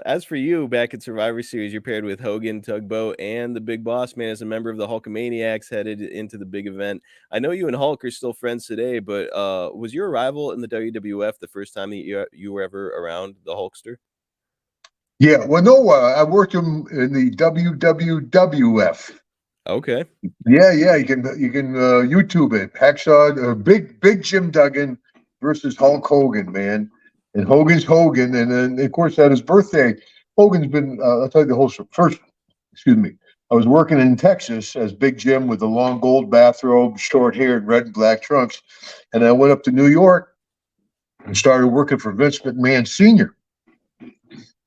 As for you, back at Survivor Series, you're paired with Hogan, Tugboat, and the Big Boss Man as a member of the Hulkamaniacs headed into the big event. I know you and Hulk are still friends today, but was your arrival in the WWF the first time that you were ever around the Hulkster? Yeah, well, no, I worked in the WWF. Okay. Yeah, you can YouTube it. Hacksaw, Big Jim Duggan versus Hulk Hogan, man. And Hogan's Hogan, and then of course at his birthday, Hogan's been. I'll tell you the whole first. Excuse me. I was working in Texas as Big Jim with the long gold bathrobe, short hair, and red and black trunks, and I went up to New York and started working for Vince McMahon Sr.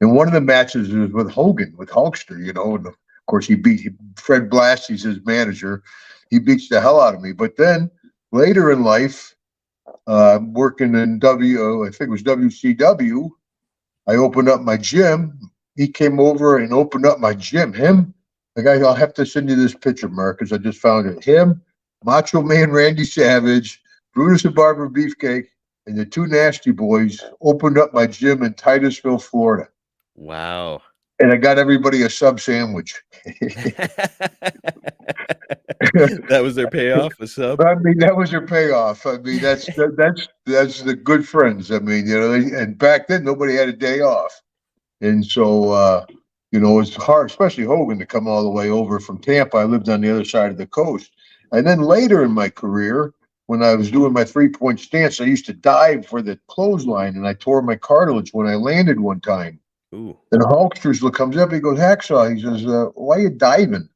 And one of the matches was with Hogan, with Hulkster, you know, and of course he beat Fred Blast, he's his manager. He beats the hell out of me. But then later in life, working in I think it was WCW, I opened up my gym. He came over and opened up my gym. The guy, I'll have to send you this picture, Mark, because I just found it. Him, Macho Man Randy Savage, Brutus and Barber Beefcake, and the two Nasty Boys opened up my gym in Titusville, Florida. Wow. And I got everybody a sub sandwich. That was their payoff, a sub? I mean, that was their payoff. I mean, that's the good friends. I mean, you know, and back then nobody had a day off. And so, you know, it's hard, especially Hogan, to come all the way over from Tampa. I lived on the other side of the coast. And then later in my career, when I was doing my 3-point stance, I used to dive for the clothesline, and I tore my cartilage when I landed one time. Ooh. And Hulkster comes up, he goes, Hacksaw, he says, why are you diving?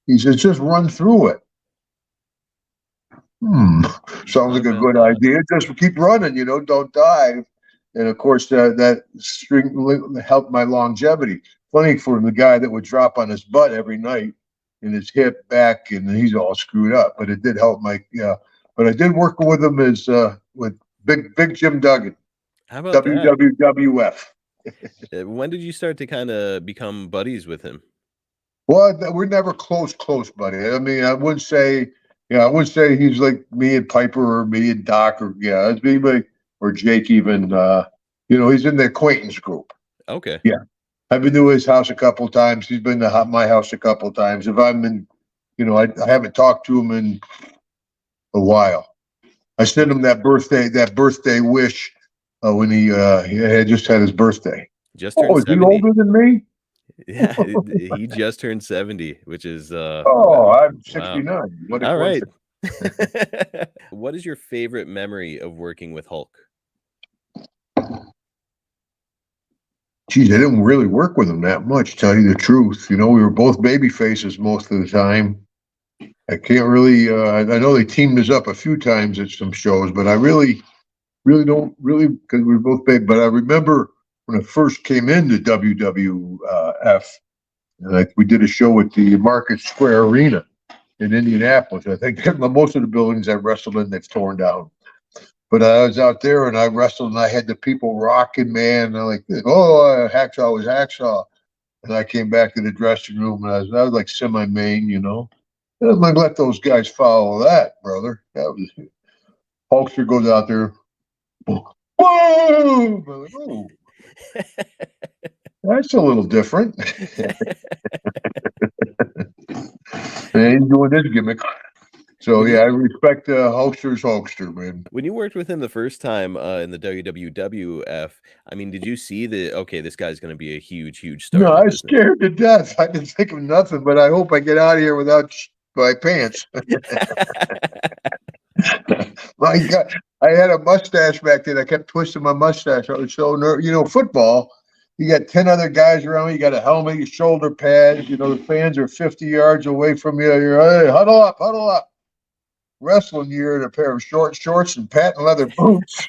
He says, just run through it. Sounds like a good idea. Just keep running, you know, don't dive. And of course, that string helped my longevity. Funny for the guy that would drop on his butt every night in his hip, back, and he's all screwed up. But it did help my, but I did work with him as with Big Jim Duggan. How about WWF. When did you start to kind of become buddies with him? Well, we're never close, buddy. I mean, I wouldn't say he's like me and Piper or me and Doc or it's me or Jake even. You know, he's in the acquaintance group. Okay. Yeah, I've been to his house a couple of times. He's been to my house a couple of times. If I'm in, you know, I haven't talked to him in a while. I sent him that birthday wish when he had just had his birthday. Just turned 70. Is he older than me? Yeah, he just turned 70, which is I'm 69. Wow. What all right. What is your favorite memory of working with Hulk? Geez, I didn't really work with him that much, tell you the truth. You know, we were both baby faces most of the time. I can't really I know they teamed us up a few times at some shows, but I really don't because we were both big. But I remember when I first came into WWF, and we did a show at the Market Square Arena in Indianapolis. I think most of the buildings I wrestled in, they've torn down. But I was out there and I wrestled, and I had the people rocking, man. And I'm like, Hacksaw was Hacksaw. And I came back to the dressing room, and I was like semi-main, you know. And I'm like, let those guys follow that, brother. That was it. Hulkster goes out there. Boom! I'm like, oh. That's a little different. And he's doing this gimmick. So yeah, I respect Hulkster's Hulkster, man. When you worked with him the first time in the WWF, I mean, did you see this guy's going to be a huge star? No, I was scared to death. I didn't think of nothing, but I hope I get out of here without my pants. My God, I had a mustache back then. I kept twisting my mustache. I was so nervous. You know, football, you got 10 other guys around you. You got a helmet, your shoulder pads. You know, the fans are 50 yards away from you. You're, hey, huddle up. Wrestling, you're in a pair of short shorts and patent leather boots.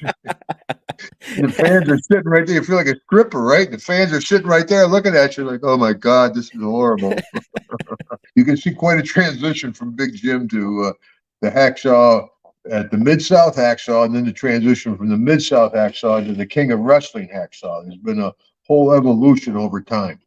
The fans are sitting right there. You feel like a stripper, right? The fans are sitting right there looking at you like, oh, my God, this is horrible. You can see quite a transition from Big Jim to the Hacksaw at the Mid-South Hacksaw, and then the transition from the Mid-South Hacksaw to the King of Wrestling Hacksaw. There's been a whole evolution over time.